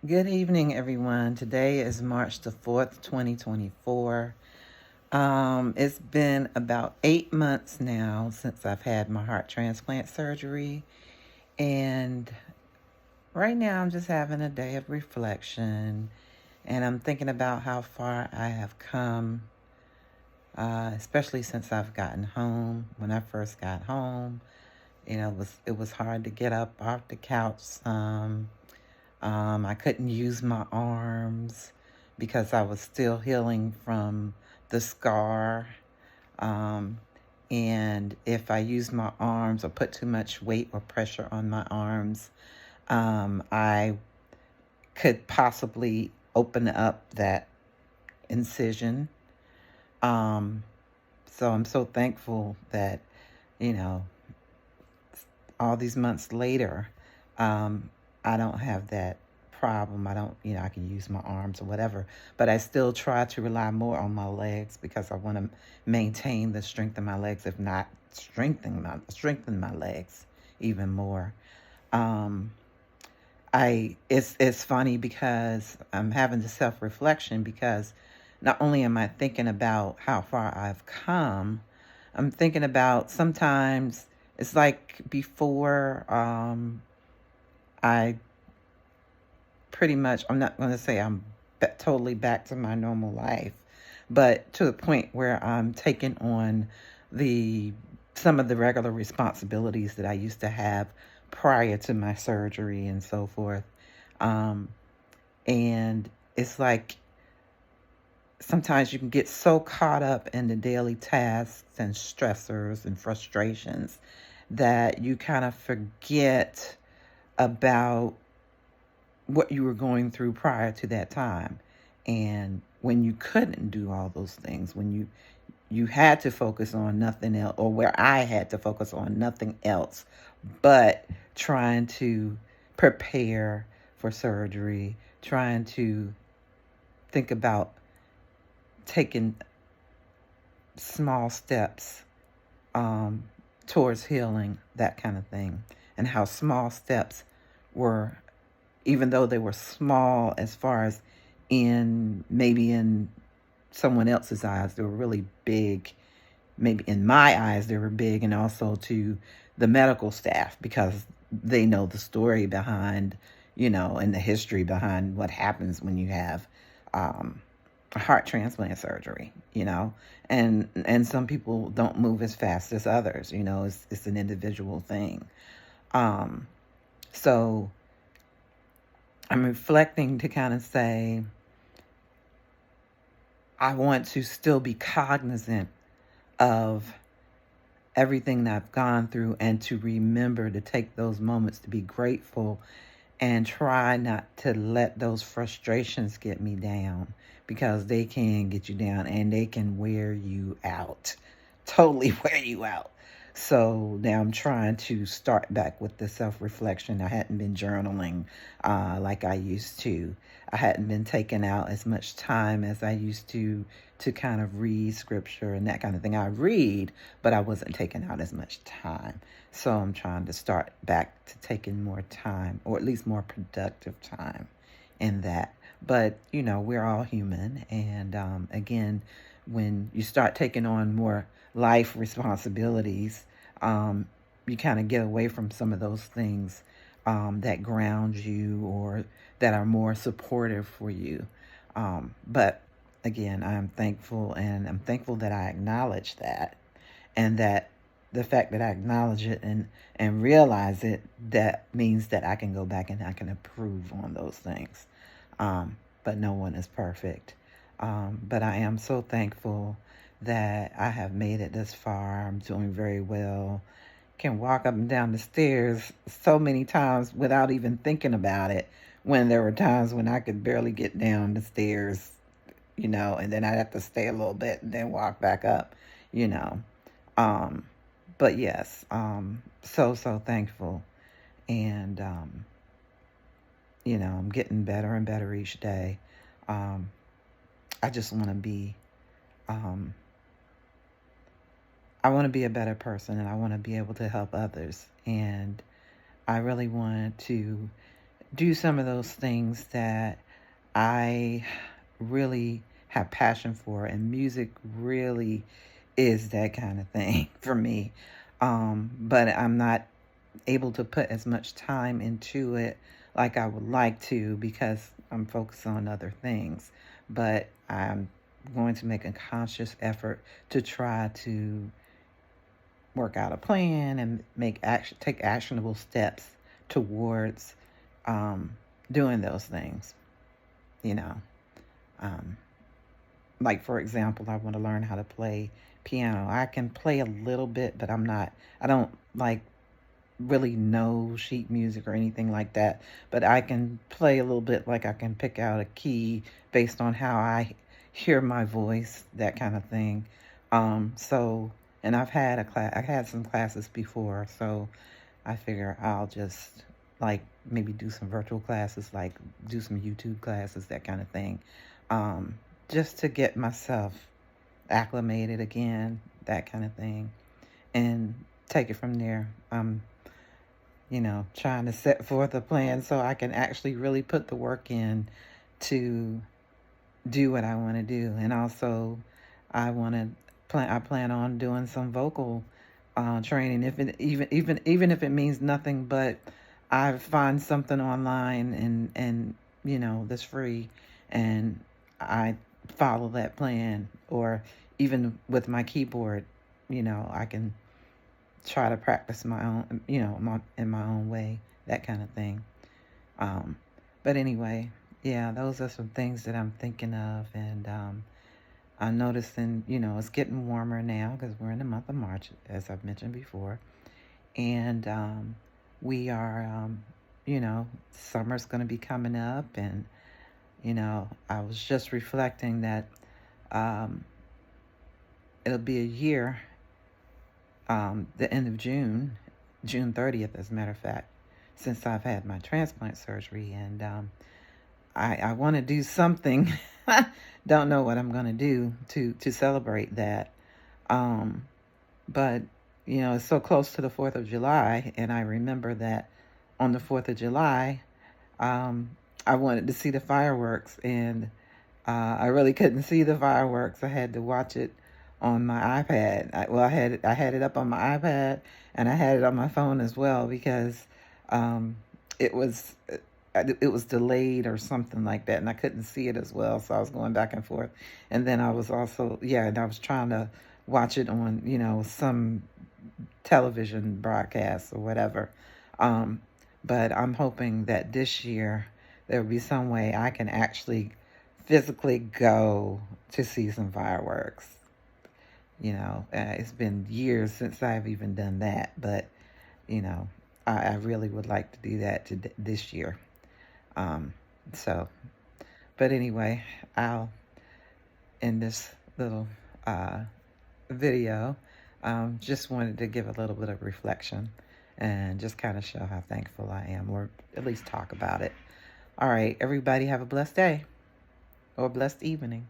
Good evening, everyone. Today is March the 4th, 2024. It's been about 8 months now since I've had my heart transplant surgery. And right now, I'm just having a day of reflection. And I'm thinking about how far I have come, especially since I've gotten home. When I first got home, it was hard to get up off the couch some. I couldn't use my arms because I was still healing from the scar. Um, and if I used my arms or put too much weight or pressure on my arms, I could possibly open up that incision. Um, so I'm so thankful that, you know, all these months later, um, I don't have that problem. I don't, I can use my arms or whatever, but I still try to rely more on my legs because I want to maintain the strength of my legs, if not strengthen my legs even more. Um, it's funny because I'm having the self reflection because not only am I thinking about how far I've come, I'm thinking about sometimes it's like before I pretty much, I'm not going to say I'm totally back to my normal life, but to the point where I'm taking on the some of the regular responsibilities that I used to have prior to my surgery and so forth. Um, and it's like sometimes you can get so caught up in the daily tasks and stressors and frustrations that you kind of forget about what you were going through prior to that time. And when you couldn't do all those things, when you had to focus on nothing else, or where I had to focus on nothing else but trying to prepare for surgery, trying to think about taking small steps um, towards healing, that kind of thing, and how small steps were, even though they were small as far as maybe in someone else's eyes, they were really big. Maybe in my eyes, they were big, and also to the medical staff because they know the story behind, and the history behind what happens when you have um, heart transplant surgery, and some people don't move as fast as others. It's an individual thing. Um, so I'm reflecting to kind of say I want to still be cognizant of everything that I've gone through and to remember to take those moments to be grateful and try not to let those frustrations get me down because they can get you down and they can wear you out, totally wear you out. So now I'm trying to start back with the self reflection. I hadn't been journaling like I used to. I hadn't been taking out as much time as I used to kind of read scripture and that kind of thing. I read, but I wasn't taking out as much time. So I'm trying to start back to taking more time, or at least more productive time in that. But, we're all human. And again, when you start taking on more life responsibilities, you kind of get away from some of those things that ground you or that are more supportive for you. But again, I'm thankful, and I'm thankful that I acknowledge that, and that the fact that I acknowledge it and realize it, that means that I can go back and I can improve on those things. But no one is perfect. But I am so thankful that I have made it this far. I'm doing very well. Can walk up and down the stairs so many times without even thinking about it, when there were times when I could barely get down the stairs, and then I'd have to stay a little bit and then walk back up, you know. Um, but yes, so thankful. And, I'm getting better and better each day. Um, I just want to be, um, I want to be a better person, and I want to be able to help others. And I really want to do some of those things that I really have passion for, and music really is that kind of thing for me. But I'm not able to put as much time into it like I would like to because I'm focused on other things. But I'm going to make a conscious effort to try to work out a plan and take actionable steps towards um, doing those things. You know, um, like for example, I want to learn how to play piano. I can play a little bit, but I don't like really know sheet music or anything like that, but I can play a little bit, like I can pick out a key based on how I hear my voice, that kind of thing. So, and I had some classes before, so I figure I'll just like maybe do some virtual classes, like do some YouTube classes, that kind of thing, um, just to get myself acclimated again, that kind of thing, and take it from there. Trying to set forth a plan so I can actually really put the work in to do what I want to do. And also, I plan on doing some vocal training, if it even if it means nothing, but I find something online and that's free, and I follow that plan. Or even with my keyboard, I can try to practice my own, in my own way, that kind of thing. Um, but anyway, yeah, those are some things that I'm thinking of, and I'm noticing, it's getting warmer now because we're in the month of March, as I've mentioned before, and we are, summer's going to be coming up, and I was just reflecting that um, it'll be a year, the end of June, June 30th, as a matter of fact, since I've had my transplant surgery. And I want to do something. Don't know what I'm going to do to celebrate that. Um, but, it's so close to the 4th of July. And I remember that on the 4th of July, um, I wanted to see the fireworks. And I really couldn't see the fireworks. I had to watch it on my iPad. I had it up on my iPad, and I had it on my phone as well, because um, it was it was delayed or something like that, and I couldn't see it as well. So I was going back and forth, and then I was also, and I was trying to watch it on some television broadcast or whatever. Um, but I'm hoping that this year there will be some way I can actually physically go to see some fireworks. It's been years since I've even done that, but you know, I really would like to do that this year. Um, so, but anyway, I'll end this little uh, video. Just wanted to give a little bit of reflection and just kind of show how thankful I am, or at least talk about it. All right, everybody, have a blessed day or a blessed evening.